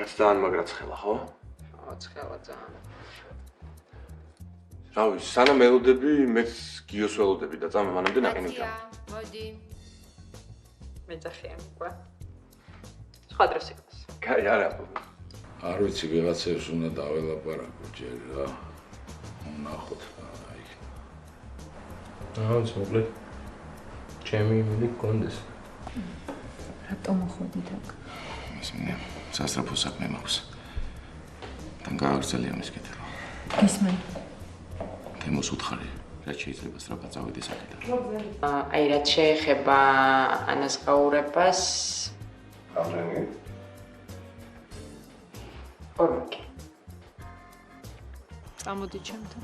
კაცთან მაგრა ცხელა, ხო? ცხელა ძალიან. რა ვიცი, სანამ ელოდები, მეც გიოს ველოდები და წამე მანამდე ნაყინი. მოდი. მეძახიან უკვე. სხვა დროს იყოს. კაი, არა. არ ვიცი, ვიღაცებს უნდა დაველაპარაკო ჯერ რა. ვნახოთ რა იქნება. აუც მოკლედ. ჩემი იმილი გქონდეს. რატომ მოხდით აქ? ისმინე, სასწრაფო საქმე მაქვს. თან გააგრძელია მის კეთება. ისმენ. თემოს უთხარი, რაც შეიძლება სწრაფად წავიდეს აქედან. აი რაც შეეხება ანაზღაურებას. რამდენი? ორმაკი. წამოდი ჩემთან.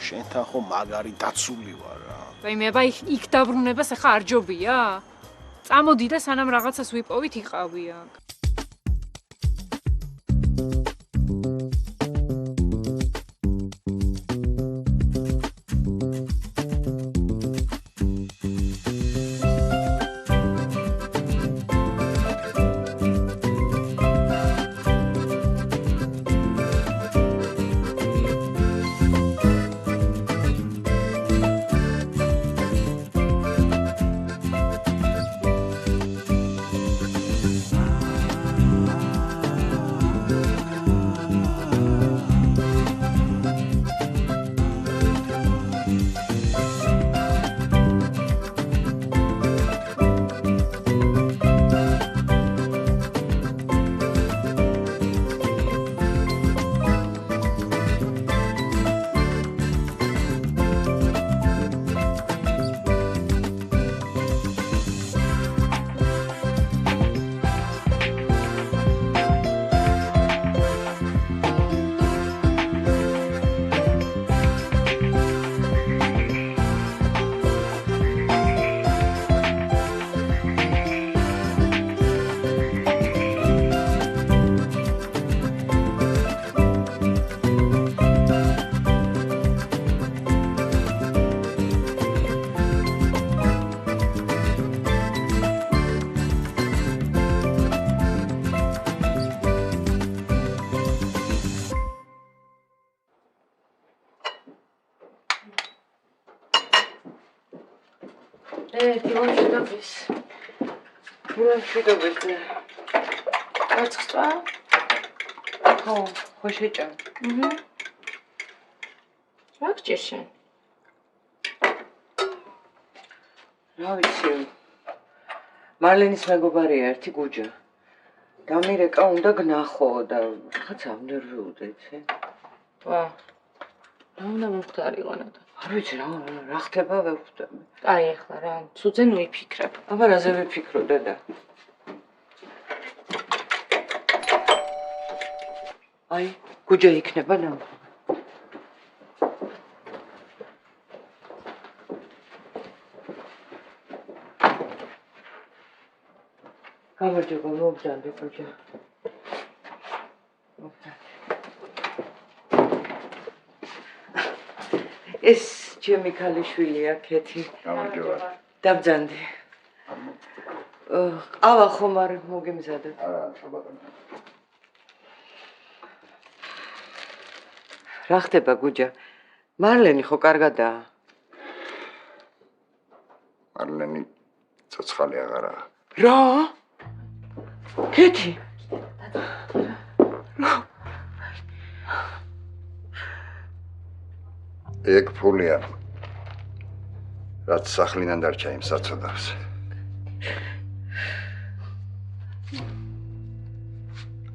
შენთან ხო მაგარი დაცული ვარ რა. რაიმე, იქ დაბრუნებას ახლა არ ჯობია? წამოდი და სანამ რაღაცას ვიპოვით იყავი აქ. მშვიდობები. ვერცხვა? ხო, შეჭამ. რა გჭირ შენ? რა ვიცი. მარლენის მეგობარია ერთი გუჯა. დამირეკა უნდა გნახო და რაღაცა ვნერვიულდა, იცი? ვა. რა უნდა მომხდარიყო ნადა? არ ვიცი რა ხდება ვერ ხვდები. აი ახლა რა, ცუძენ ვიფიქრებ. აბა რაზე ვიფიქრო დედა? აი, გუჯა იქნება ნამ. გამარჯობა, მოვბრძანდე გუჯა. ეს ჩემი ქალიშვილია, ქეთი. გამარჯობა. დაბძანდი. ყავა ხომ არ მოგემზადებ? არა, შაბათონა. რა ხდება გუჯა? მარლენი ხო კარგადაა? მარლენი ცოცხალი აღარაა. რა? ქეთი. ეგ ფულია. რაც სახლიდან დარჩა იმ საწოდავს.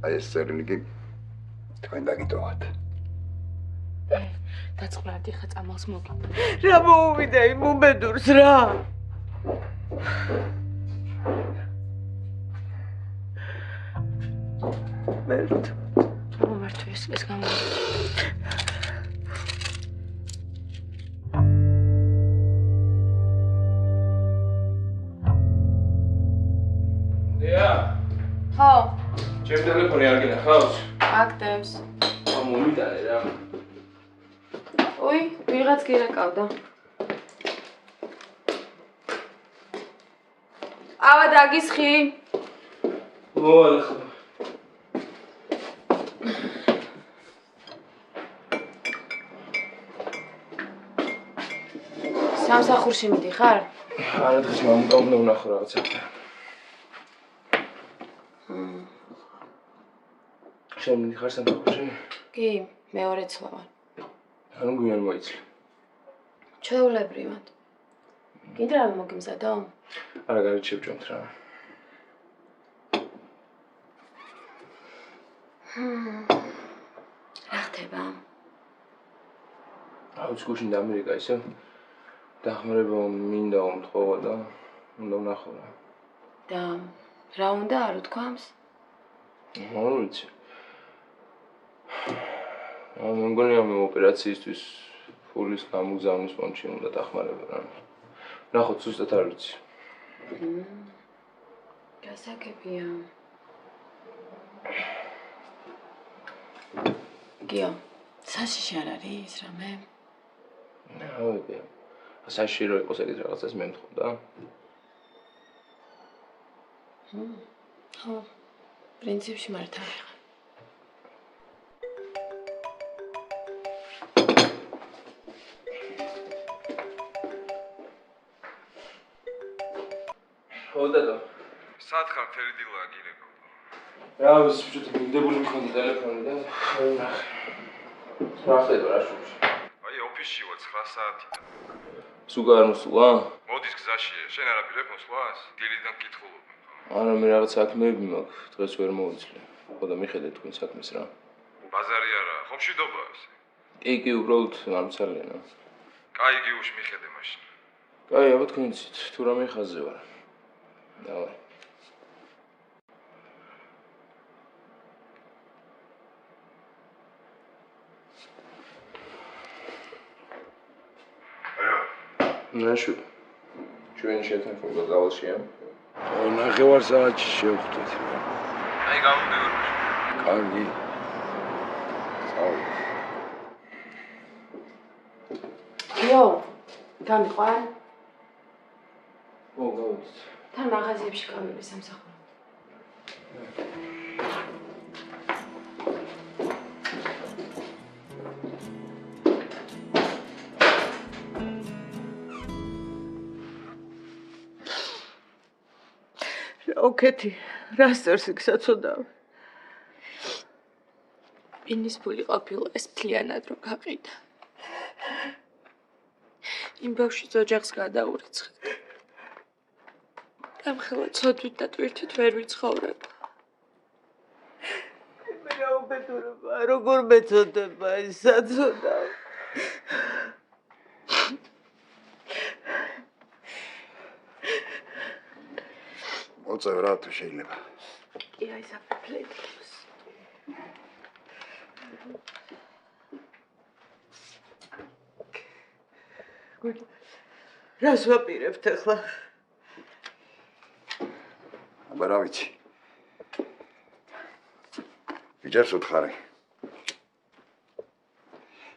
აი ეს წერილი კი თქვენ დაგიტოვოთ. დაწყნარდი ხა წამალს მოგი. რა მოუვიდა იმ მომედურს რა? მერტ. მომართვეს ეს გამო. დია. ხო, ჩემ ტელეფონი არ გინახავს? აქტებს. მომიტანე რა. ой, ვიღაც გირეკავდა. ავა დაგისხი. მოვალ ხა. სამსახურში მიდიხარ? არა დღეს მამუკა უნდა ვნახო რაღაცა. შენ მიდიხარ სამსახურში? კი, მეორე ცლა ვარ. ანუ გვიან მოიცლი. ჩვეულებრივად. გინდა რამე მოგიმზადო? არა, გარეთ შევჭამთ რა. რა ხდება? აუც გუშინ დამირეკა ისე. დახმარება მინდა უმთხოვა და უნდა ვნახო რა. და რა უნდა არ უთქვამს? არ ვიცი. მე მგონია მე ოპერაციისთვის ფულის გამოგზავნის მომენტში უნდა დახმარება რა. ნახოთ ზუსტად არ ვიცი. გასაგებია. გიო, საშიში არ არის რამე? ავიღე. საშიში რო იყოს ეგეთ რაღაცას მე მთხოვდა. ხო, პრინციპში მართა ვიღა. ხო დადო. სად ხარ თერი დილა გირეკო? რა ვიცი, ბიჭო, მიდებული მქონდა ტელეფონი და ნახე. რა ხდება რა შუქში? აი ოფისში ვარ 9 საათიდან. სულ არ მოსულა? მოდის გზაშია, შენ არ აპირებ მოსვლას? დილიდან კითხულობ. არა, მე რაღაც საქმეები მაქვს, დღეს ვერ მოვიცლე. ხო და მიხედე თქვენ საქმეს რა. ბაზარი არა, ხომ მშვიდობა ეს? კი, უბრალოდ გამცალიანა. კაი გიუში მიხედე მაშინ. კაი, აბა თქვენ იცით, თუ რამე ხაზზე ვარ. დავай. ნაშუ. ჩვენ შეთანხმება გავალშია. ნახევარ საათში შევხვდით. აი გავდივარ. კარგი. წავიდე. გიო, გამიყვან? ო, გავიცი. თან მაღაზიებში გავივლი სამსახურში. ოკეთი, რას წერს იქ საცოდავ? ინის ფული ყოფილა ეს მთლიანად რო გაყიდა. იმ ბავშვის ოჯახს გადაურიცხეთ. ამხელა ცოდვით და ტვირთით ვერ ვიცხოვრებ. მე რა უბედურება, როგორ მეწოდება ეს საცოდავ? მოწევ რა თუ შეიძლება. კი აი საფლეთს. რას ვაპირებთ ახლა? აბა რა ვიცი. ვიჯერს უთხარი.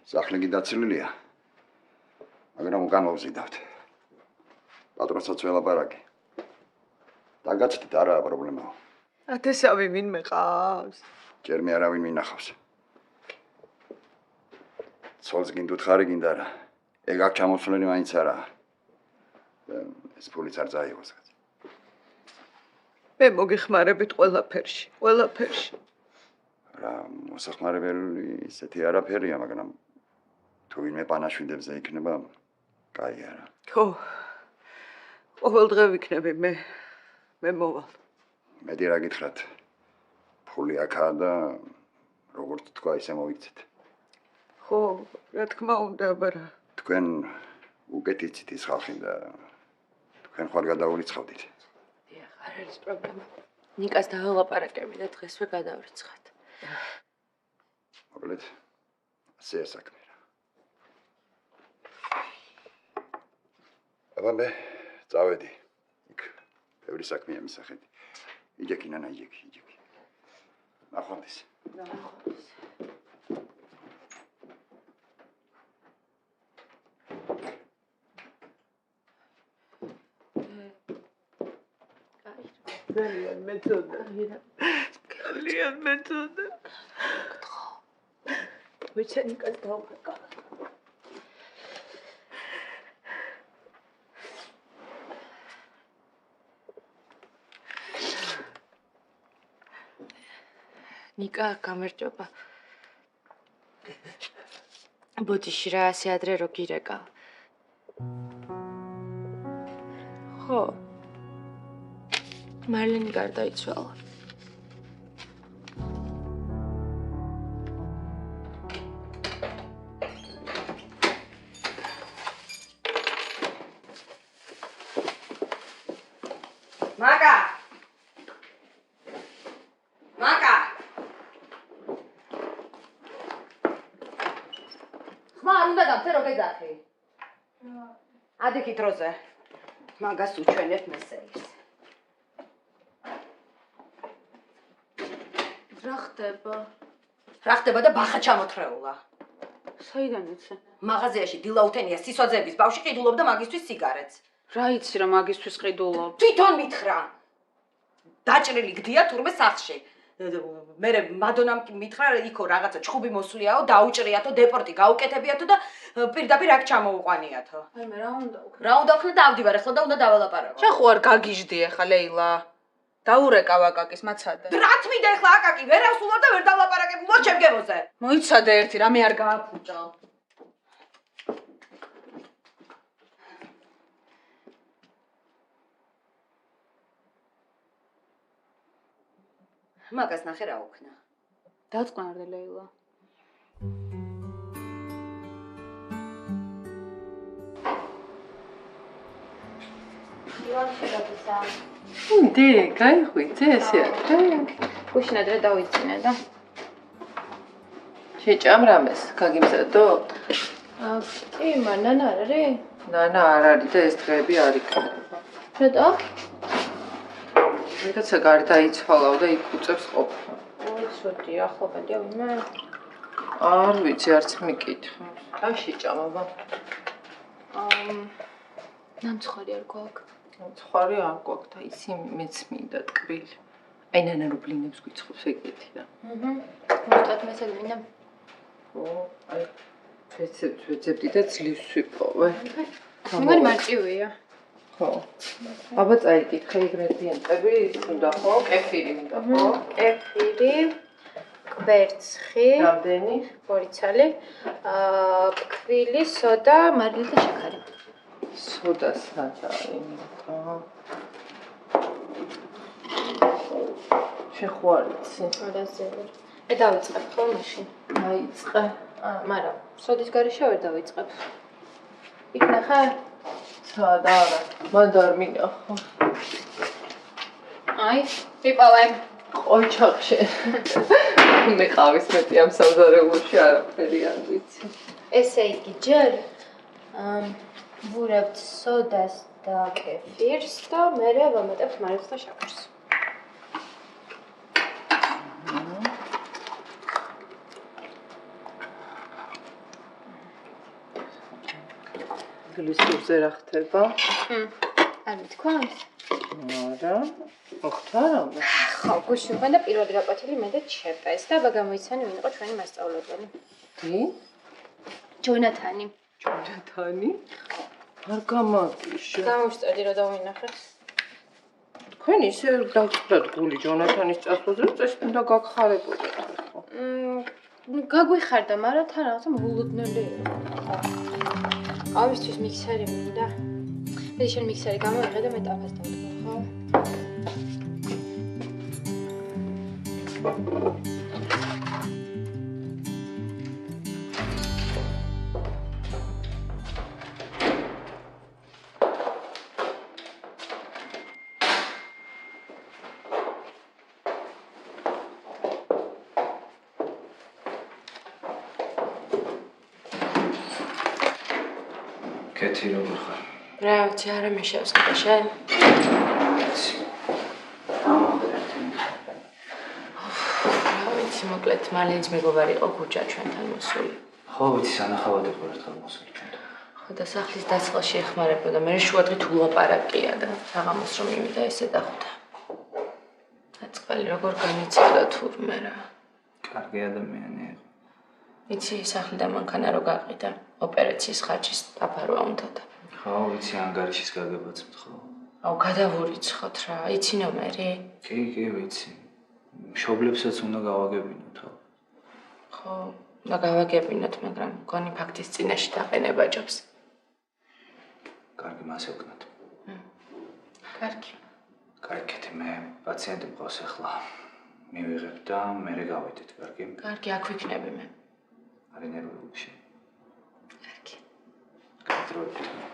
სახლი დაცილულია. მაგრამ უკან მოვზიდავთ. პატრონსაც ველაპარაკე. დაგაცდით არაა პრობლემა. ათესავი ვინმე ყავს? ჯერ მე არავინ მინახავს. ცოლს გინდ უთხარი გინდა რა. ეგ აქ ჩამოსვლენი მაინც არაა. ეს ფულიც არ წაიღოს. მე მოგეხმარებით ყველაფერში, ყველაფერში. რა მოსახმარებელი ისეთი არაფერია, მაგრამ თუ ვინმე პანაშვიდებზე იქნება, კაი არა. ხო. ყოველ დღე ვიქნები მე მოვალ. მეტი რა გითხრათ. ფული აქაა და როგორც თქვა ისე მოვიქცეთ. ხო, რა თქმა უნდა, აბარა. თქვენ უკეთ იცით ის ხალხი და თქვენ ხარ გადაურიცხავდით. დიახ, არ არის პრობლემა. ნიკას დაველაპარაკები და დღესვე გადავრიცხათ. მოკლედ, ასე საქმე რა. აბა მე წავედი. იქ ბევრი საქმეა მისახედი. იჯექი ნანა, იჯექი. ნახვამდის. ნახვამდის. ძალიან მეწოდა. ძალიან მეწოდა. ვიცი ნიკას დავყავ. ნიკა, გამარჯობა. ბოდიში რა ასე ადრე რო გირეკავ. ხო. მარლენი გარდაიცვალა. მაკა! მაკა! ხმა არ უნდა დამცე რო გეძახი. ადიქით როზე. მაგას უჩვენებ მესეის. რა ხდება? რა ხდება და ბახა ჩამოთრეულა. საიდან იცი? მაღაზიაში დილაუთენია სისვაძეების ბავშვი ყიდულობდა მაგისთვის სიგარეტს. რა იცი რა მაგისთვის ყიდულობ? თვითონ მითხრა. დაჭრილი გდია თურმე სახლში. მე მადონამ მითხრა იქო რაღაცა ჩხუბი მოსვლიაო, დაუჭრიათო, დეპორტი გაუკეთებიათო და პირდაპირ აქ ჩამოუყვანიათო. აი მე რა უნდა ვქნა? რა უნდა ვქნა და ავდივარ ახლა და უნდა დაველაპარაკო. შენ ხო არ გაგიჟდი ახლა ლეილა? დაურეკავ აკაკის მაცადე. რა თმიდა ახლა აკაკი ვერ ავსულარ და ვერ დავლაპარაკებ უარ ჩემ გემოზე. მოიცადე ერთი რამე არ გააფუჭა. მაგას ნახე რა უქნა. დაწყნარდე ლეილა. დი, გაიხვიცე ესე აქ. გუშინ ადრე დავიწყინე და შეჭამ რამეს, გაგიმზადო? კი, მანანა არ არის? ნანა არ არის და ეს დღეები არ იქნება. რატო? ვიღაცა გარდაიცვალაო და იქ უწევს ყოფნა. ой, ცოტი, ახლა გადია ვინმე? არ ვიცი, არც მიკითხავს. რა შეჭამობა? ნამცხარი არ გვაქვს. ნამცხარი არ გვაქვს და ისი მეც მინდა ტკბილი. აი ნანა რო ბლინებს გვიცხობს ეგეთი რა. მუსტად მესად მინდა. ო, აი რეცეპტს ვეძებდი და ძლივს ვიპოვე. მაგარი მარწივია. ხო. აბა წაიკითხე ინგრედიენტები, უნდა ხო? კეფირი უნდა ხო? კეფირი, კვერცხი, რამდენი? 2 ცალი, ფქვილი, სოდა, მარილი და შაქარი. სოდა საჭარი. შენ ხო არ იცი? არა ზევერ. დავიწყებ ხო მაშინ? დაიწყე. მაგრამ სოდის გარეშე ვერ დავიწყებ. იქ ნახე? სად არა. მან არ მინახო. აი, ვიპოვე. ყოჩახში. მე ყავის მეტი ამ სამზარეულოში არაფერი არ ვიცი. ესე იგი ჯერ ვურებთ სოდას და კეფირს და მერე ვამატებთ მარილს და შაქარს. გლისურზე რა ხდება? არ მითქვამს? არა. მოხთარავდა. ხო, გუშინ ვქნა და პირველი გაკვეთილი მე და ჩეპეს და აბა გამოიცანი ვინ იყო ჩვენი მასწავლებელი. დი? ჯონათანი. ჯონათანი? არ გამაგიშა. გამოვსწრდი რა დავინახეთ. თქვენ ისე დავწყდათ გული ჯონათანის წასვლაზე, წესი უნდა გაგხარებოდეთ ხო? გაგვიხარდა, მაგრამ თან რაღაცა მოულოდნელი იყო. ყავისთვის მიქსერი მინდა. მე შენ მიქსერი გამოიღე და მე ტაფას დავდგა, ხო? კეთი როგორ ხარ? რა ვიცი, არა მე შევსყიდე შენ. რა ვიცი, მოკლედ მარლენის მეგობარი იყო გუჯა ჩვენთან მოსული. ხო ვიცი, სანახავად იყო ერთხელ მოსული ჩვენთან. ხო და სახლის დასხელში ეხმარებოდა, მე შუადღით ულაპარაკია და საღამოს რომ მივიდა ესე დახვდა. დაწყალი როგორ განიცადა თურმე რა. კარგი ადამიანი იყო. იცი, სახლიდან მანქანა რო გაყიდა, ოპერაციის ხარჯის დაფარვა უნდოდა. ხო ვიცი, ანგარიშის გაგებაც მთხო. აუ გადავურიცხოთ რა, იცი ნომერი? კი, ვიცი. მშობლებსაც უნდა გავაგებინოთ. ხო, უნდა გავაგებინოთ, მაგრამ მგონი ფაქტის წინაშე დაყენება ჯობს. კარგი, მას ევკნათ. კარგი. კარგით, მე პაციენტი მყავს ახლა. მივიღებ და მერე გავიდეთ, კარგი? კარგი, აქ ვიქნები მე. არ ენერგიულში. კარგი. გაიძროებით.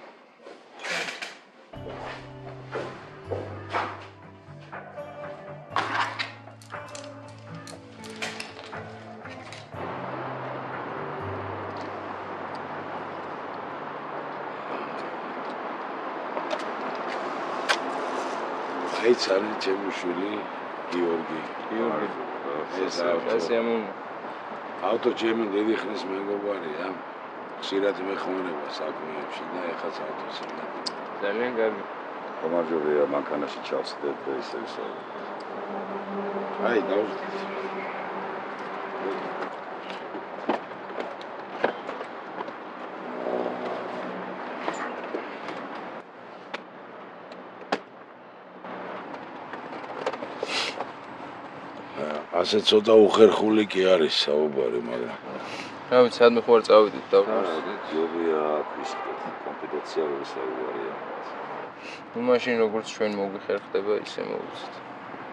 ეს არის ჩემი შვილი გიორგი. ეს ამუნ ავტო ჩემი დიდი ხნის მეგობარია. ხშირად მეხმარება საქმეებში და ეხაც ავტოს იმდები. ძალიან კარგი. გამარჯობია, მანქანაში ჩავსდეთ და ისე ისე. აი, დავუშვით. ასე ცოტა უხერხული კი არის საუბარი, მაგრამ რა ვიცი, სადმე ხوار წავიდით და ჯობია ის კონფიდენციალური საუბარია. ნუ მაშინ როგორც ჩვენ მოგვიხერხდება, ისე მოვიცით.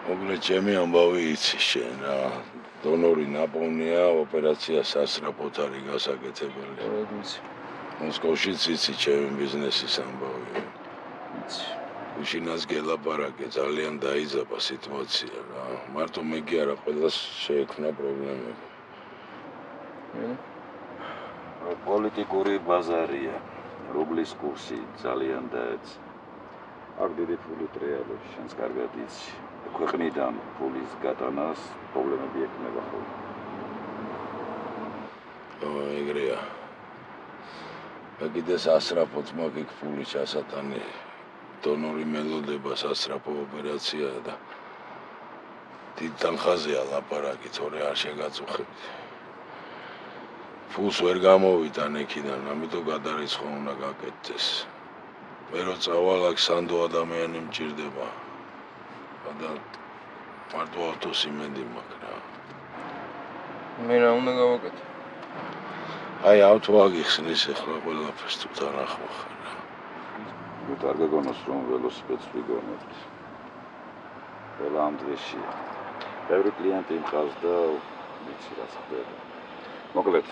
მოგლე ჩემი ამბავი იცი შენ რა. დონორი ნაპოვნია, ოპერაცია სასწრაფოდ არის გასაკეთებელი. ვიცი. მოსკოვშიც იცი ჩემი ბიზნესის ამბავი. ვიცი. უშინას გელაპარაკე, ძალიან დაიძაბა სიტუაცია რა. მარტო მე კი არა, ყველას შეექმნა პრობლემები. პოლიტიკური ბაზარია. რუბლის კურსი ძალიან დაეცა. აქ დიდი ფული ტრიალებს, შენს კარგად იცი. ქვეყნიდან ფულის გატანას პრობლემები ექნება ხოლმე. ეგრეა. კიდე სასწრაფოდ მაგ ფული ჩასატანი. დონორი მელოდება სასწრაფო ოპერაციაა და დიდ თანხაზეა ლაპარაკი, თორე არ შეგაწუხებთ. ფულს ვერ გამოვიდან იქიდან, ამიტომ გადარიცხვა უნდა გაკეთდეს. მე რო წავალ აქ სანდო ადამიანი მჭირდება. და მარტო ავტოს იმედი მაქვს რა. მე რა უნდა გავაკეთო? აი ავტო აგიხსნის ახლა ყველაფერს თუ თან ახლა ხარ. ნუ არ გაგონოს რომ ველოსიპედს ვიგონებთ. ყველა ამ დღეშია. ბევრი კლიენტი მყავს და ვიცი რა ხდება. მოკლედ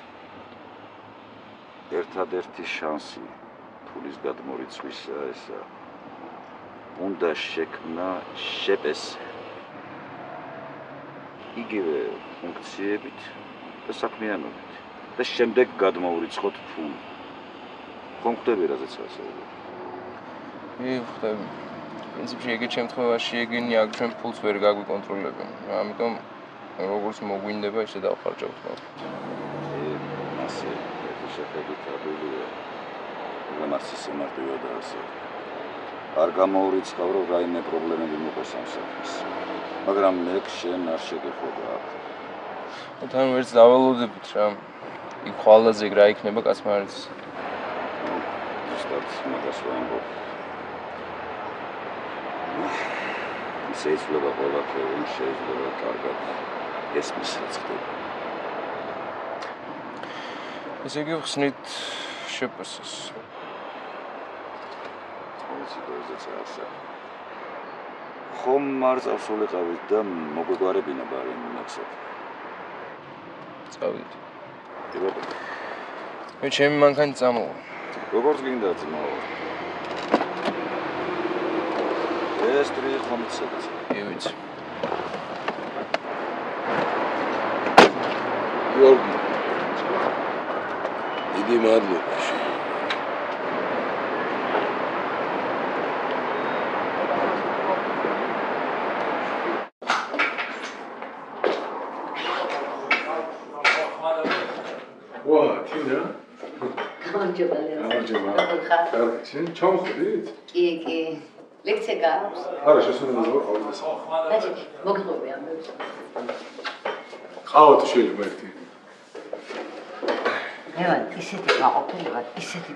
ერთადერთი შანსი ფულის გადმორიცხვისა ესა უნდა შექმნა შეპეს იგივე ფუნქციებით და საქმიანობით და შემდეგ გადმოურიცხოთ ფული. ხომ ხდები რაზეც ასეულობ? ხდები. პრინციპში ეგეთ შემთხვევაში ეგენი აქ ჩვენ ფულს ვერ გაგვიკონტროლებენ. ამიტომ როგორც მოგვინდება, ისე დავხარჯავთ მოკლედ. ასე შეხედვით ადვილია. ლამარსის მარტივია და ასე. არ გამოურიცხავ რომ რაიმე პრობლემები მოყოს ამ საქმეს. მაგრამ მე შენ არ შეგეხება აქ. თან ვერც დავალოდებით რა. იქ ხვალაზე რა იქნება კაცმა არ იცის. ზუსტად მაგას ვამბობ. შეიძლება ყველაფერი შეიძლება კარგად ესმის რაც ხდება. ესე იგი ხსნით შეპასეს. ხომ არ წავსულიყავით და მოგვეგვარებინა ბარი მაქსად. წავიდით. მე ჩემი მანქანით წამოვა. როგორც გინდა ძმაო. ეს ტრიე ხომიცებს. ვიცი. გიორგი. დიდი მადლობა. ვა, თინა? გამარჯობა. კარგი, შენ ჩამოხვიდით? კი. ლექცია გაქვს? არა, შესაძლოა ყავდეს. დაჭი, მოგიყვები ამბებს. ყავთ შეიძლება ერთი. მე ვარ ისეთი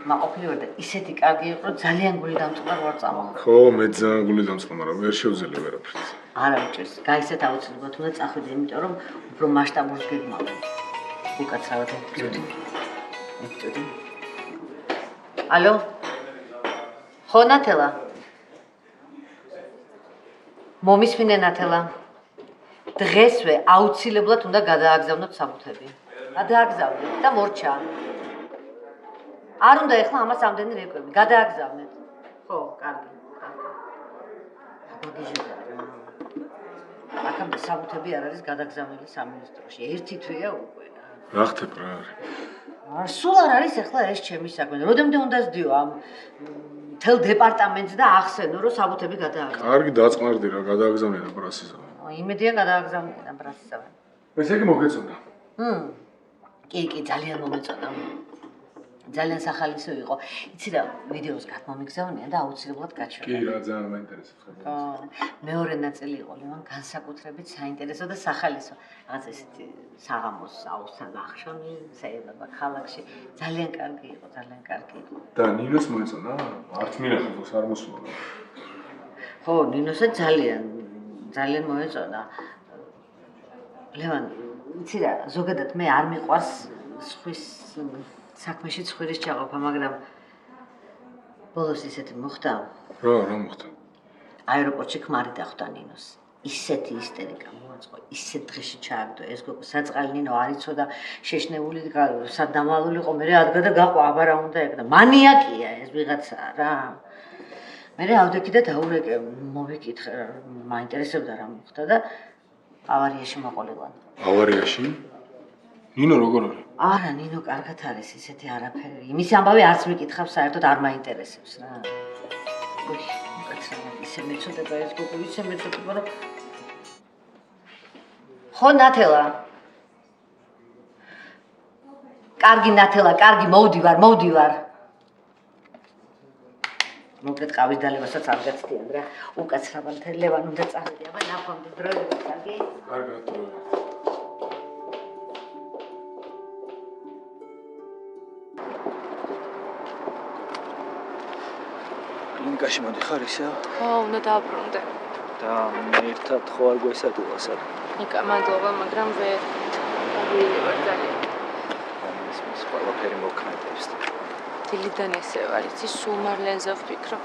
მაყოფილი ვარ და ისეთი კარგი იყო, რომ ძალიან გული დამწყდა ვარ წამოვა. ხო, მე ძალიან გული დამწყდა, მაგრამ ვერ შევძლე ვერაფერს. არა უჭირს. გაიცეთ აუცილებლად უნდა წახვიდე, იმიტომ რომ უფრო მასშტაბურს გეგმავენ. უკაცრავად ეპიზოდი. ალო? ხო ნათელა? მომისმინე ნათელა. დღესვე აუცილებლად უნდა გადააგზავნოთ საბუთები. გადააგზავნეთ და მორჩა. არ უნდა ეხლა ამას ამდენი რეკვები. გადააგზავნეთ. ხო, კარგი. აქამდე საბუთები არ არის გადაგზავნილი სამინისტროში. ერთი თვეა უკვე. რა ხდება რა არის? სულ არ არის ეხლა ეს ჩემი საქმე. როდემდე უნდა სდიო ამ მთელ დეპარტამენტს და ახსენო, რომ საბუთები გადააგზავნო. კარგი დაწყმარდი რა, გადააგზავნე და ბრასიზავენ. იმედია გადააგზავნე და ბრასიზავენ. ესე იგი მოგეწონა. კი, ძალიან მომეწონა. ძალიან სახალისო იყო. იცი რა, ვიდეოს გადმომიგზავნიან და აუცილებლად გაჩვენე. კი რა, ძალიან მაინტერესებს. მეორე ნაწილი იყო, ლევან, განსაკუთრებით საინტერესო და სახალისო. რაღაც ესეთი საღამოს აუსთან ახშონი, საერთოდ ქალაქში. ძალიან კარგი იყო, ძალიან კარგი იყო. და ნინოს მოეწონა? არც მინახავს არ მოსულა. ხო, ნინოსაც ძალიან მოეწონა. ლევან, იცი რა, ზოგადად მე არ მიყვარს სხვის საქმეში ცხვირის ჩაყოფა, მაგრამ ბოლოს ისეთი მოხდა. რა მოხდა? აეროპორტში ქმარი დახვდა ნინოს. ისეთი ისტერიკა მოაწყო, ისეთ დღეში ჩააგდო ეს გოგო, საწყალი ნინო არ იცოდა, შეშნეული სადამალულიყო, მე ადგა და გაყვა, აბა რა უნდა ეკდა. მანიაკია ეს ვიღაცა რა. მე ავდექი და დაურეკე, მოვიკითხე, მაინტერესებდა რა მოხდა და ავარიაში მოყოლილან. ავარიაში? ნინო როგორ არის? არა, ნინო კარგად არის, ისეთი არაფერი. იმის ამბავი არც მიკითხავს, საერთოდ არ მაინტერესებს რა. ისე მეწოდება ეს გოგო, ისე მეწოდება, რომ ხო ნათელა. კარგი ნათელა, კარგი, მოვდივარ. მოკლედ ყავის დალებასაც არ გაცდიან რა. უკაცრავად ლევან უნდა წავიდე, აბა ნახვამდის დროებით, კარგი? კარგად. კლინიკაში მოდიხარ ისე? ხო, უნდა დააბრუნდე. და მე ერთად ხო არ გვესადულა სად? ნიკა, მადლობა, მაგრამ ვერ ვარ ძალიან. ის ყველაფერი მოქმედებს. დილიდან ესე ვარ, იცი, სულ მარლენზე ვფიქრობ.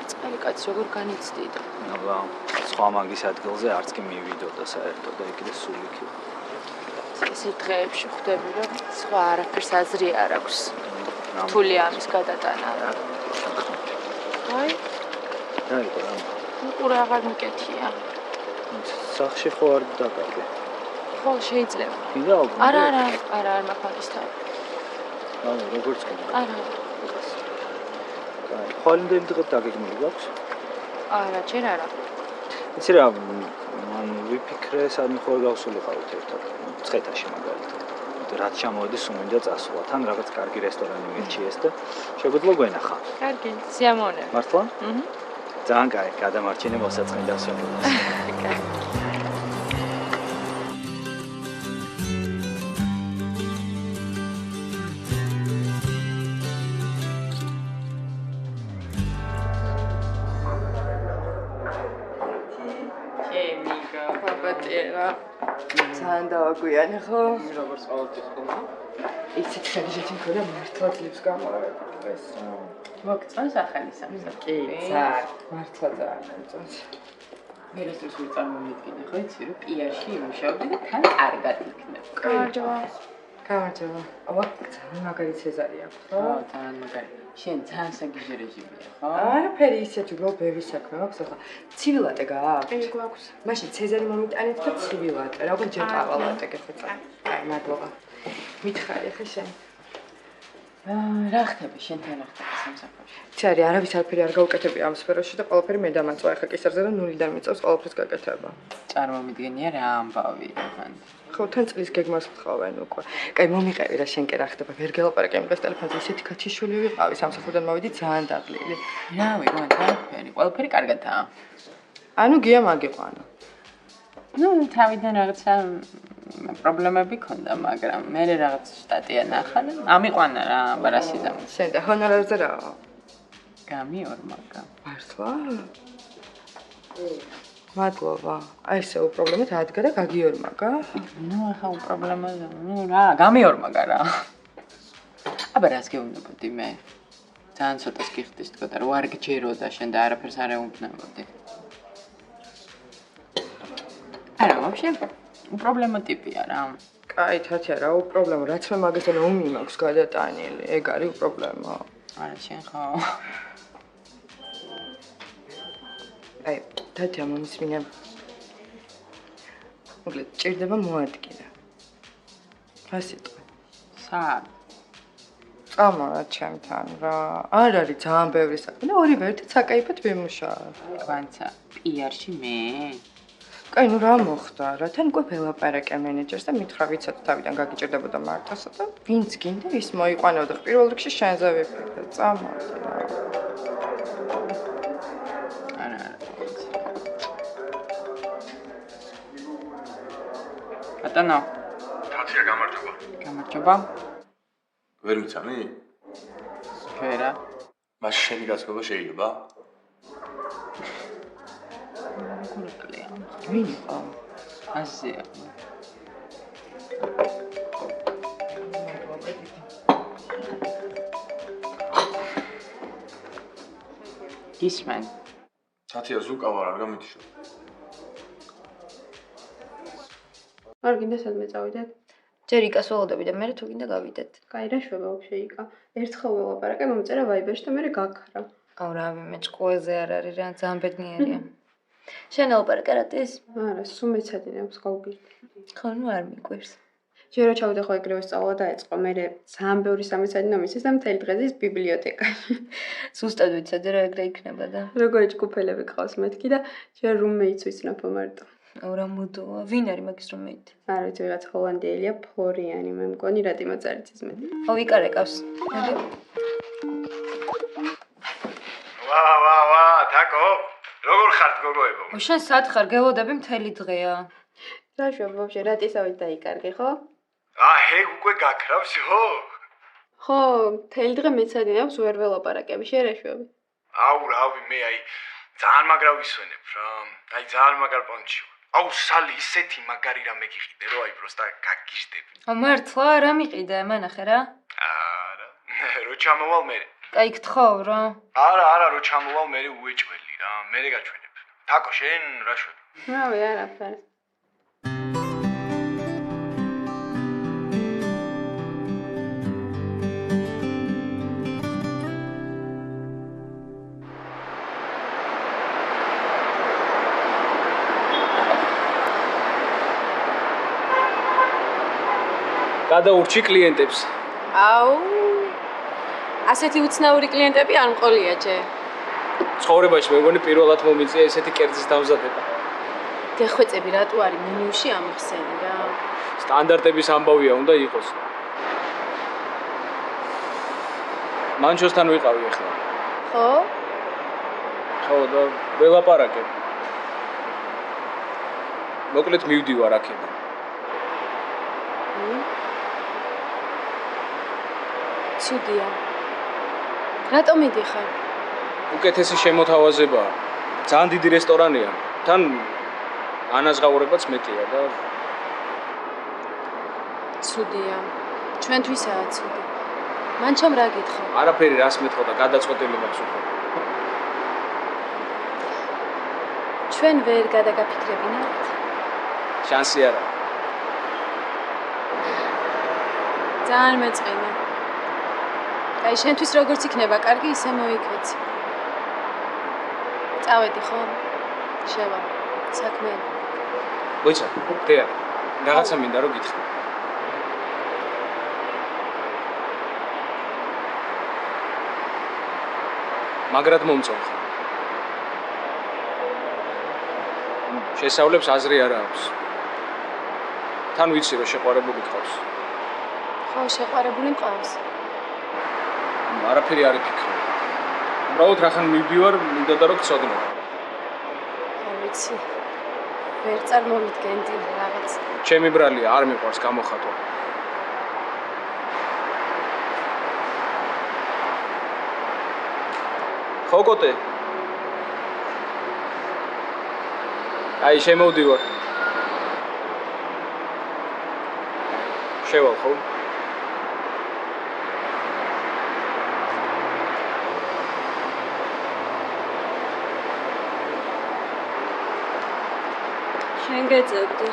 წყალი კაცი როგორ განიცდიდა. აბა, სხვა მაგის ადგილზე არც კი მივიდოდა საერთოდ და იქ და სულ იქ იყო. ესე დღეებში ხვდები, რომ სხვა არაფერს აზრი არ აქვს. რთული ამის გადატანა რა. აი, რა იყო რა? უყურე აღარ მიკეთია. სახში ხო არ დაკარგე? ხო, შეიძლება. კიდე ალბათ. არა, მაქვს თავი. ანუ როგორც კი. არა. კაი, ხოლმე დღე დაგეგმილი გაქვს? არა, ჯერ არა. იცი რა, მან ვიფიქრე, სადმე ხო გავსულიყავით ერთად. ცხეთაში მაგალითად. რაც ჩამოვედი, სუმინდა წასვლა. თან რაღაც კარგი რესტორანი მირჩიეს და შეგვიძლია გვენახა. კარგი, სიამოვნებით. მართლა? ძალიან კაი, გადამარჩინე მოსაწყენდას შემოგვიყვანს. ძალიან დავაგვიანე ხო? როგორც ყოველთვის ხოლმე. ისეთ შეგეჭი მქონდა მართლა წლებს გამოვიდა ეს რა. მოგწონს ახალი სამსახური? კი, ძალიან, მართლა ძალიან მომწონს. მე რასდროს წარმოვიდგინე, ხო იცი, რომ პიარში იმუშავდი და თან კარგად იქნება. გამარჯობა. აბა, ძალიან მაგარი ცეზარი აქვს, ხო? ხო, ძალიან მაგარი. შენ ძალიან საგიჟე რეჟიმია, ხო? არაფერი ისეთი უბრალოდ ბევრი საქმე აქვს, ახლა ცივილატე გააქვს? კი, გვაქვს. მაშინ ცეზარი მომიტანეთ და ცივილატე, რა უკვე ჯერ ყავალატე გეხეცა. აი, მადლობა. მითხარი ახლა შენ. რა ხდება შენთან რა ხდება სამსახურში? ცარი, არავის არაფერი არ გაუკეთებია ამ სფეროში და ყველაფერი მე დამაწვა, ახლა კისერზე და ნულიდან მიწევს ყველაფრის გაკეთება. წარმომიდგენია რა ამბავი ხან. ხო, თან წლის გეგმას ვთხოვენ უკვე. კაი, მომიყევი რა შენ კი რა ხდება, ვერ გელაპარაკე იმას ტელეფონზე, ისეთი კაჩიშვილი ვიყავი, სამსახურიდან მოვიდი ძალიან დაღლილი. რავი, ყველაფერი კარგადაა. ანუ გია მაგიყვანა. თავიდან რაღაცა პრობლემები ქონდა, მაგრამ მე რაღაც სტატია ნახა და ამიყვანა რა ბარასიდან. შენ და ჰონორარზე რა? გამიორ მაგა. მართლა? მადლობა. აი ესე უპრობლემოდ ადგა და გაგიორმაგა. ნუ ახლა უპრობლემო რა, გამიორმაგა რა. აბა რას გეუბნებოდი მე? ძალიან ცოტას გიხდის თქო და რო არ გჯეროდა შენ და არაფერს არ ეუბნებოდი. არა, вообще უპრობლემო ტიპია რა. კაი, თათია რა უპრობლემო, რაც მე მაგასთან ომი მაქვს გადატანილი, ეგ არის უპრობლემო. არა, შენ ხო. აი, თათია მომისმინე. მოკლედ, ჭირდება მოადგინა. რა სიტყვა? სად? წამოვა ჩემთან რა. არ არის ძალიან ბევრი საქმე და ორივე ერთად საკაიფოდ ვიმუშაოთ. კვანცა, პიარში მე? კაი, ნუ რა მოხდა? რა თან უკვე ველაპარაკე მენეჯერს და მითხრა ვიცად თავიდან გაგიჭირდებოდა მარტოსა და ვინც გინდა ის მოიყვანებოდა. პირველ რიგში შენზე ვიფიქრე. წამოდი რა. ბატონო. თათია გამარჯობა. გამარჯობა. ვერ მიცანი? ვერა. მას შენი გაცნობა შეიძლება? ვინ იყო? აზია. ისმენ. თათია ზუკავა რა გამითიშო. არ გინდა სადმე წავიდეთ? ჯერ იკას ველოდები და მე თუ გინდა გავიდეთ. კაი, რა შვება вообще იკა? ერთხელ ველაპარაკე, მომწერა ვაიბერში და მე გაქრა. აუ რავი, მე ჭკუეზე არ არის რა, ძალიან ბედნიერია. შენ ელაპარაკე რატის? არა, სულ მეცადინებს გავგირდი. ხო, ნუ არ მიყვარს. ჯერ რო ჩავიდე ხო ეგრევე სწავლა დაეწყო, მე ძალიან ბევრი სამეცადინო მისცეს და მთელი დღე ზის ბიბლიოთეკაში. ზუსტად ვიცოდი რა ეგრე იქნება და. როგორი ჭკუფელები ყავს მეთქი და ჯერ რუმეიც ვიცნობ მარტო. აუ რა მუდოა, ვინ არის მაგის რუმეიტი? არ ვიცი, ვიღაც ჰოლანდიელია, ფლორიანი, მე მგონი რა ტიმოც არის მეთქი. აუ იკარეკავს. ვა, თაკო, როგორ ხართ გოგოებო? შენ სად ხარ? გელოდები მთელი დღეა. რა შვება вообще რატისავით დაიკარგე, ხო? ეგ უკვე გაქრავს, ხო? ხო, მთელი დღე მეცადინებს ვერ ველაპარაკები, შენ რა შვები? აუ, რავი, მე ძალიან მაგრა ვისვენებ რა. ძალიან მაგრ პონჩი. აუ, სალი ისეთი მაგარი რამე გიყიდე, რომ პროსტა გაგიჟდები. მართლა რა მიყიდე, მანახე რა? არა, რო ჩამოვალ მე. კაი, გთხოვ რა. არა, რო ჩამოვალ მე უეჭველი რა. მე გაჩვენებ. თაკო, შენ რა შვები? რავი, არაფერი. გადაურჩი კლიენტებს. აუ. ასეთი უცნაური კლიენტები არ მყოლია ჯერ. ცხოვრებაში მე მგონი პირველად მომიწია ესეთი კერძის დამზადება. გეხვეწები რატო არის მენიუში ამიხსენი რა. სტანდარტების ამბავია უნდა იყოს. მანჩოსთან ვიყავი ახლა. ხო? ხო და ველაპარაკე. მოკლედ მივდივარ აქედან. ცუდია. რატომ მიდიხარ? უკეთესი შემოთავაზებაა. ძალიან დიდი რესტორანია. თან ანაზღაურებაც მეტია და ცუდია. ჩვენთვისაა ცუდი. მან ჩამ რა გითხრა? არაფერი რას მეთქო და გადაწყვეტილი მაქვს უკვე. ჩვენ ვერ გადაგაფიქრებინათ? შანსი არა. ძალიან მეწყინა. აი შენთვის როგორც იქნება კარგი, ისე მოიქეცი. წავედი ხო? შევა. საქმე. მოიცა, დია. რაღაცა მინდა რომ გითხრა. მაგრად მომწონხარ. შესავლებს აზრი არა აქვს. თან ვიცი რომ შეყვარებული გყავს. ხო, შეყვარებული მყავს. არაფერი არ იფიქრე. უბრალოდ რახან მივდივარ, მინდა და რომ გწოდნო. არ ვიცი. ვერ წარმოვიდგენდი რაღაც. ჩემი ბრალია, არ მიყვარს გამოხატვა. ხო, კოტე. აი შემოვდივარ. შევალ ხო? შენ გეძებდი.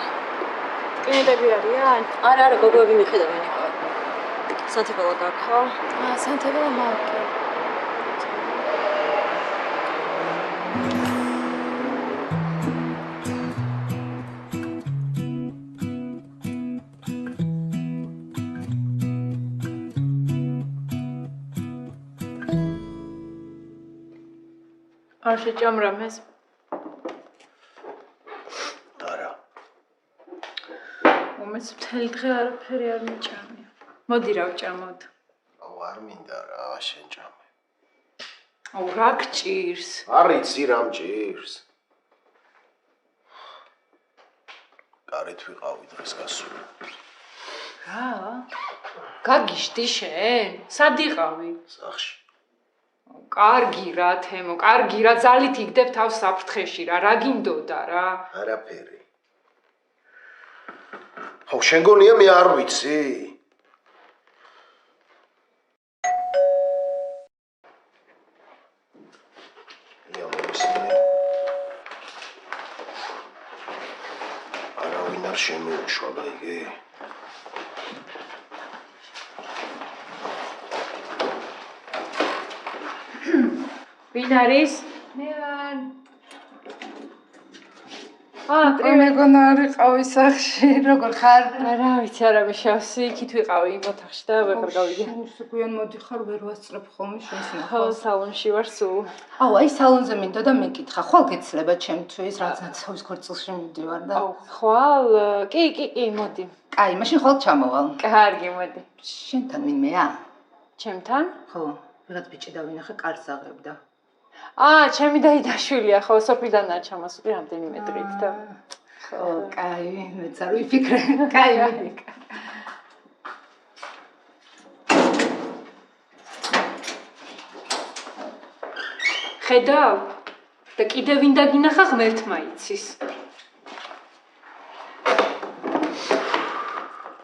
კლიენტები არიან? არა, გოგოები მიხედავენ იყო. სანთებელა გაქო? სანთებელა მალკი. არ შეჭამრამ ეს. არა. მომეც მთელი დღე არაფერი არ მიჭამია. მოდი რა ვჭამოთ. აუ არ მინდა რა შენ ჭამე. აუ რა გჭირს? არ იცი რა მჭირს. გარეთ ვიყავი დღეს გასული. რა? გაგიშდი შენ? სად იყავი? სახში. კარგი რა თემო, კარგი რა ძალით იგდებ თავს საფრთხეში რა, რა გინდოდა რა? არაფერი. აუ შენ გონია მე არ ვიცი? არავინ არ შემოუშვალა იგი? ვინ არის? მე ვარ. მეგონა არ იყავი სახში, როგორ ხარ? რა ვიცი, არა მიშავსი, იქით ვიყავი იმ ოთახში და ვეღარ გავიგე. შენ მოდიხარ, ვერ ვასწრებ ხოლმე შენს ნახავს. ხო, სალონში ვარ სულ. აუ, აი სალონზე მინდა და მეკითხა, ხვალ გეცლება ჩემთვის, რაც ნაცავის ქორწილში მივდივარ და. აუ, ხვალ? კი, მოდი. კაი, მაშინ ხვალ ჩამოვალ. კარგი, მოდი. შენთან ვინმეა? ჩემთან? ხო, ვიღაც ბიჭი დავინახე, კარს აღებდა. ჩემი დაიდაშვილია, ხო, სოფლიდან არ ჩამოსული რამდენიმე დღით და. ხო, კაი, მეც არ ვიფიქრე. კაი, მიდი. ხედავ? და კიდე ვინ დაგინახა ღმერთმა იცის.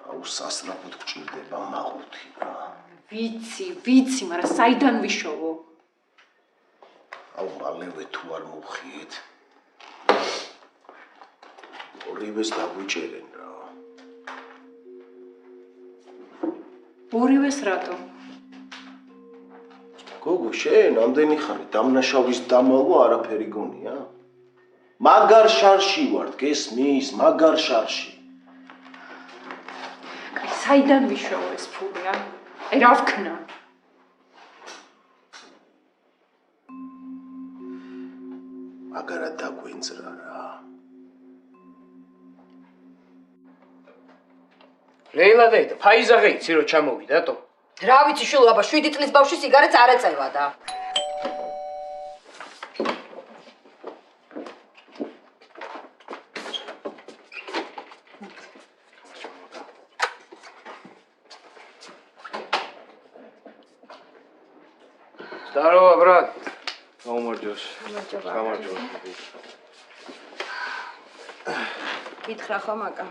აუ სასწრაფოდ გჭირდება მაღუთი რა. ვიცი, მაგრამ საიდან ვიშოვო? აუ მალევე თუ არ მოვხიეთ. ორივეს დაგვიჭერენ რა. ორივეს რატო? გოგო, შენ ამდენი ხანი დამნაშავის დამალვა არაფერი გონია? მაგარ შარში ვარ, გესმის, მაგარ შარში. საიდან ვიშოვო ეს ფული, ა? აი რა ვქნა? მაგარად დაგვენძრა რა. ლეილა და ფაიზა ღეიცი რომ ჩამოვიდა თო? რა ვიცი შვილო, აბა 7 წლის ბავშვი სიგარეტს არ ეწევა და. Здорово, брат. გამარჯოს. გამარჯოს. გითხრა ხო მაკა?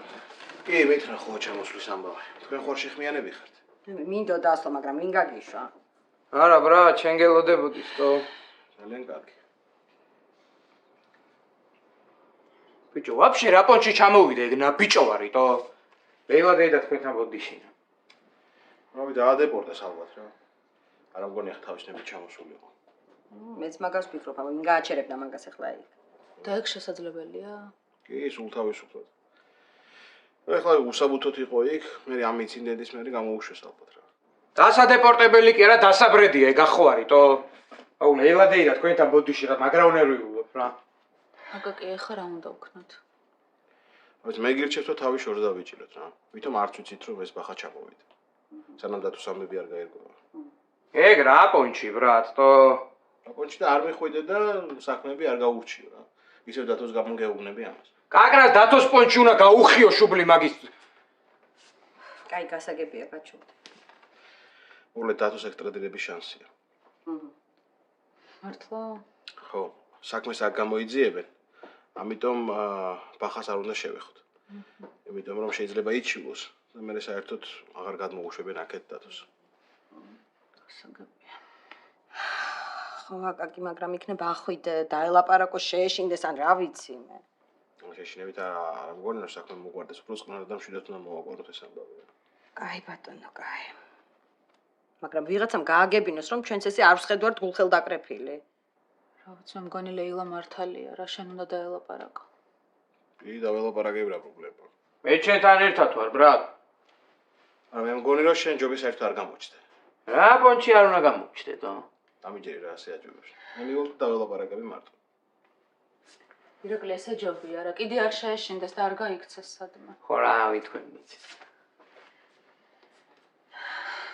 კი, მითხრა ხო ჩამოსვლის ამბავი. თქვენ ხორში ხმიანები ხართ? მინდოდა ასო, მაგრამ ვინ გაგიშვა? არა, ბრატ, შენ გელოდებოდი, თო. ძალიან კარგი. ბიჭო, ვაფშე რა პონჩი ჩამოვიდა, ეგ ბიჭო ვარი, თო. ლეილა და თქვენთან ბოდიშინა. რავი, დაადეპორტეს ალბათ რა. არა მგონია თავისნებით ჩამოსულიყო. მეც მაგას ვფიქრობ, აბა ვინ გააჩერებდა მაგას ახლა იქ? და ეგ შესაძლებელია? კი, სულ თავისუფლად. ეხლა უსაბუთოდ იყო იქ, მე ამ ინციდენტის მერე გამოუშვეს ალბათ რა. დასადეპორტებელი კი არა, დასაბრედია, ეგ ახوارი, თო. აუ, ლეილა და თქვენთან ბოდიში რა, მაგრა უნერვიულობ რა. მაგა კი ეხა რა უნდა ვქნათ? բայց მე გირჩევთ რომ თავი შორს დავიჭიროთ რა. ვითომ არც ვიცით რომ ეს ბახა ჩამოვიდა. სანამ დათოს ამბები არ გაერგოვა. ეგ რა პონჩი, ბრატ, თო. რა პონჩი და არ მიხვიდე და საქმეები არ გაურჩიო რა. ისევ დათოს გამოგეუბნები ამას. კაკრას დათოს პონჩი უნდა გაუხიო შუბლი მაგის. კაი, გასაგებია, ბაჩო. მოგლე დათოს ექსტრადირების შანსია. მართლა? ხო, საქმეს არ გამოიძიებენ. ამიტომ ბახას არ უნდა შევეხოთ. იმიტომ რომ შეიძლება იჩივოს და მე საერთოდ აღარ გადმოუშვებენ აქეთ დათოს. ხო, აკაკი, მაგრამ იქნება ახვიდე, დაელაპარაკო, შეეშინდეს, ან რა ვიცი მე. შეშინებით არ მგონი რომ საქმე მოგვარდეს, უფრო წყნარად და მშვიდად უნდა მოვაყაროთ ეს ამბავი. კაი ბატონო, კაი. მაგრამ ვიღაცამ გააგებინოს, რომ ჩვენც ესე არ ვსხედვართ გულხელდაკრეფილი. რა ვიცი, მე მგონი ლეილა მართალია, რა შენ უნდა დაელაპარაკო. კი, დაველაპარაკებ რა პრობლემა. მე ჩვენთან ერთად ვარ, ბრატ. მაგრამ მე მგონი რომ შენ ჯობი საერთოდ არ გამოჩნდე. რა პონჩი არ უნდა გამოჩნდეთო? ამიჯერი რა ასე აჯობებს. მე მივხვდი დაველაპარაკები მარტო. ირაკლი ესე ჯობია რა, კიდე არ შეეშინდეს და არ გაიქცეს სადმე. ხო რა ვიტყვი მიცი.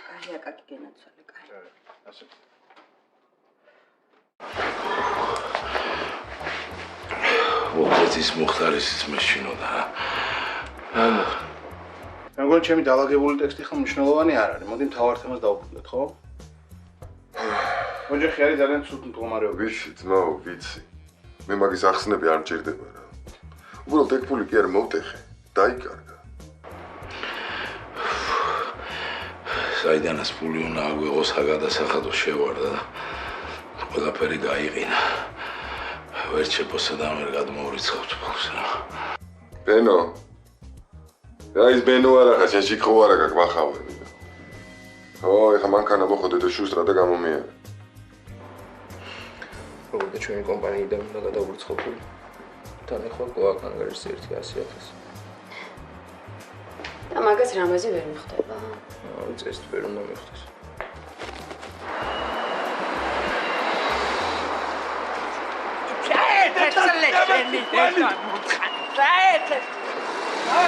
კაი, აკაკი გენაცვალე, კაი. ასე. უხეცის მუხტარისიც მეშინოდა. რა მოხდა? მე მგონი ჩემი დაალაგებული ტექსტი ხომ მნიშვნელოვანი არ არის. მოდი მთავარ თემას დავუბრუნდეთ, ხო? ოჯახი არის ძალიან ცუდ მდგომარეობაში. ვიცი, ძმაო, ვიცი. მე მაგის ახსნები არ მჭირდება რა. უბრალოდ ეგ ფული კი არ მოვტეხე, დაიკარგა. საიდანაც ფული უნდა აგვიღო საგადასახადო შევარდა და ყველაფერი გაიყინა. ვერ შეფოსა და ვერ გადმოურიცხავთ ფულს რა. ბენო. რა ის ბენო არა ხა, შენ შიქო არა გაგვახავები. ო, ეხა მანქანა მოხდე და შუსტრა და გამომიარე. როგორ და ჩვენი კომპანიიდან უნდა გადავურიცხო ფული. თან ახლა გვაქვს ანგარიშს 100,000. და მაგას რამაზე ვერ მიხდება? წესით ვერ უნდა მიხდეს. Ay,